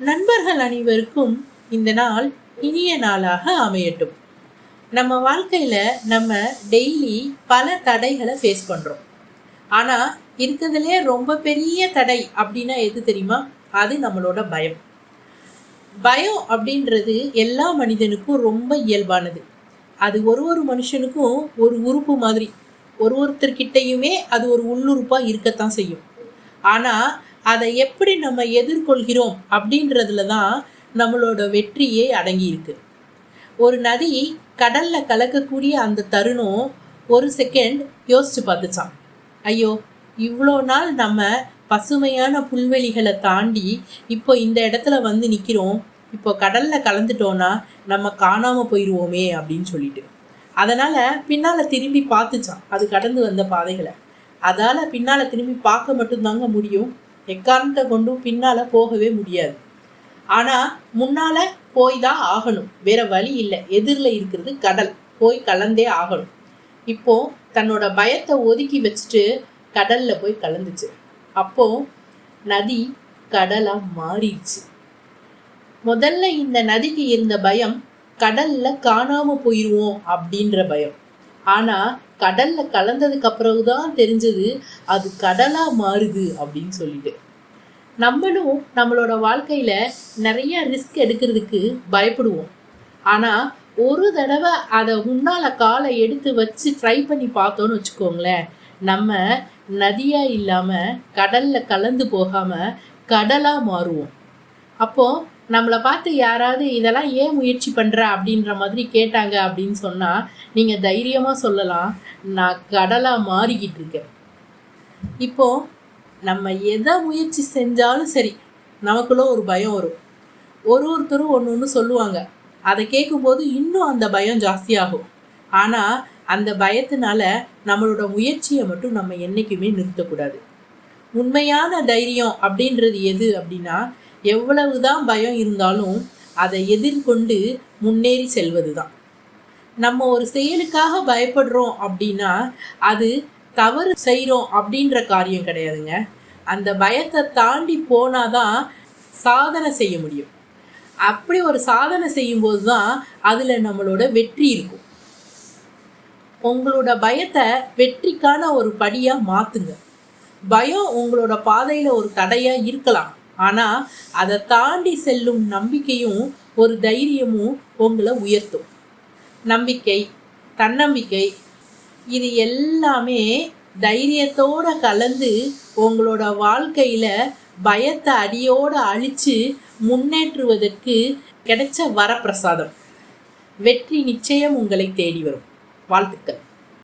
நண்பர்கள் அனைவருக்கும் இந்த நாள் இனிய நாளாக அமையட்டும். நம்ம வாழ்க்கையில் நம்ம டெய்லி பல தடைகளை ஃபேஸ் பண்ணுறோம். ஆனால் இருக்கிறதுலே ரொம்ப பெரிய தடை அப்படின்னா எது தெரியுமா? அது நம்மளோட பயம். பயம் அப்படின்றது எல்லா மனிதனுக்கும் ரொம்ப இயல்பானது. அது ஒரு மனுஷனுக்கும் ஒரு உறுப்பு மாதிரி. ஒருத்தர்கிட்டையுமே அது ஒரு உள்ளுறுப்பாக இருக்கத்தான் செய்யும். ஆனால் அதை எப்படி நம்ம எதிர்கொள்கிறோம் அப்படின்றதுல தான் நம்மளோட வெற்றியே அடங்கி இருக்கு. ஒரு நதி கடல்ல கலக்கக்கூடிய அந்த தருணம் ஒரு செகண்ட் யோசிச்சு பார்த்துச்சான். ஐயோ, இவ்வளோ நாள் நம்ம பசுமையான புல்வெளிகளை தாண்டி இப்போ இந்த இடத்துல வந்து நிற்கிறோம், இப்போ கடலில் கலந்துட்டோன்னா நம்ம காணாமல் போயிடுவோமே அப்படின்னு சொல்லிட்டு. அதனால் பின்னால் திரும்பி பார்த்துச்சான் அது கடந்து வந்த பாதைகளை. அதால் பின்னால் திரும்பி பார்க்க மட்டும்தாங்க முடியும். எக்காரணத்தை கொண்டும் பின்னால் போகவே முடியாது. ஆனால் முன்னால் போய் தான் ஆகணும், வேற வழி இல்லை. எதிரில் இருக்கிறது கடல், போய் கலந்தே ஆகணும். இப்போது தன்னோட பயத்தை ஒதுக்கி வச்சுட்டு கடலில் போய் கலந்துச்சு. அப்போது நதி கடலாக மாறிடுச்சு. முதல்ல இந்த நதிக்கு இருந்த பயம் கடலில் காணாமல் போயிடுவோம் அப்படின்ற பயம். ஆனால் கடலில் கலந்ததுக்கு அப்புறம் தான் தெரிஞ்சது அது கடலாக மாறுது அப்படின்னு சொல்லிட்டு. நம்மளும் நம்மளோட வாழ்க்கையில் நிறைய ரிஸ்க் எடுக்கிறதுக்கு பயப்படுவோம். ஆனால் ஒரு தடவை அதை முன்னால் காலை எடுத்து வச்சு ட்ரை பண்ணி பார்த்தோன்னு வச்சுக்கோங்களேன், நம்ம நதியாக இல்லாமல் கடலில் கலந்து போகாமல் கடலாக மாறுவோம். அப்போது நம்மளை பார்த்து யாராவது இதெல்லாம் ஏன் முயற்சி பண்ணுற அப்படின்ற மாதிரி கேட்டாங்க அப்படின்னு சொன்னால் நீங்கள் தைரியமாக சொல்லலாம், நான் கடலாக மாறிக்கிட்டு இருக்கேன். இப்போது நம்ம எதை முயற்சி செஞ்சாலும் சரி, நமக்குள்ளே ஒரு பயம் வரும். ஒருத்தரும் ஒன்று சொல்லுவாங்க, அதை கேட்கும்போது இன்னும் அந்த பயம் ஜாஸ்தியாகும். ஆனால் அந்த பயத்தினால நம்மளோட முயற்சியை மட்டும் நம்ம என்றைக்குமே நிறுத்தக்கூடாது. உண்மையான தைரியம் அப்படின்றது எது அப்படின்னா, எவ்வளவுதான் பயம் இருந்தாலும் அதை எதிர்கொண்டு முன்னேறி செல்வது தான். நம்ம ஒரு செயலுக்காக பயப்படுறோம் அப்படின்னா அது தவறு செய்கிறோம் அப்படின்ற காரியம் கிடையாதுங்க. அந்த பயத்தை தாண்டி போனாதான் சாதனை செய்ய முடியும். அப்படி ஒரு சாதனை செய்யும்போது தான் அதில் நம்மளோட வெற்றி இருக்கும். உங்களோட பயத்தை வெற்றிக்கான ஒரு படியாக மாற்றுங்க. பயம் உங்களோட பாதையில் ஒரு தடையாக இருக்கலாம், ஆனால் அதை தாண்டி செல்லும் நம்பிக்கையும் ஒரு தைரியமும் உங்களை உயர்த்தும். நம்பிக்கை, தன்னம்பிக்கை, இது எல்லாமே தைரியத்தோடு கலந்து உங்களோட வாழ்க்கையில் பயத்தை அடியோடு அழித்து முன்னேற்றுவதற்கு கிடைச்ச வரப்பிரசாதம். வெற்றி நிச்சயம் உங்களை தேடி வரும். வாழ்த்துக்கள்.